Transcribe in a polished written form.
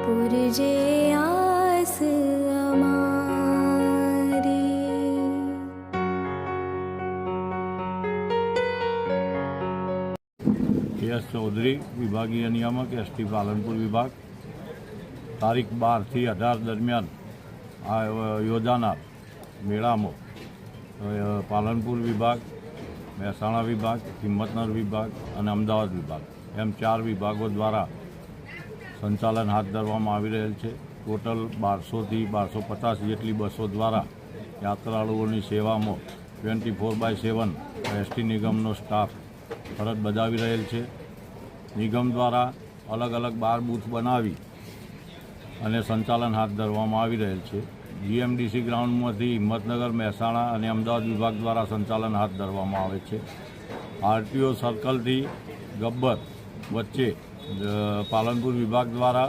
પૂરજે આસ અમારી। એસ ચૌધરી, વિભાગીય નિયામક એસટી પાલનપુર વિભાગ। તારીખ 12 થી 18 દરમિયાન આ યોજાનાર મેળામાં પાલનપુર વિભાગ, મહેસાણા વિભાગ, હિંમતનગર વિભાગ અને અમદાવાદ વિભાગ એમ 4 વિભાગો દ્વારા સંચાલન હાથ ધરવામાં આવી રહેલ છે। ટોટલ 1200થી 1250 જેટલી બસો દ્વારા યાત્રાળુઓની સેવામાં 24/7 એસટી નિગમનો સ્ટાફ ફરજ બજાવી રહેલ છે। નિગમ દ્વારા અલગ અલગ 12 બૂથ બનાવી અને સંચાલન હાથ ધરવામાં આવી રહેલ છે। જીએમડીસી ગ્રાઉન્ડમાંથી હિંમતનગર, મહેસાણા અને અમદાવાદ વિભાગ દ્વારા સંચાલન હાથ ધરવામાં આવે છે। આરટીઓ સર્કલથી ગબ્બર વચ્ચે પાલનપુર વિભાગ દ્વારા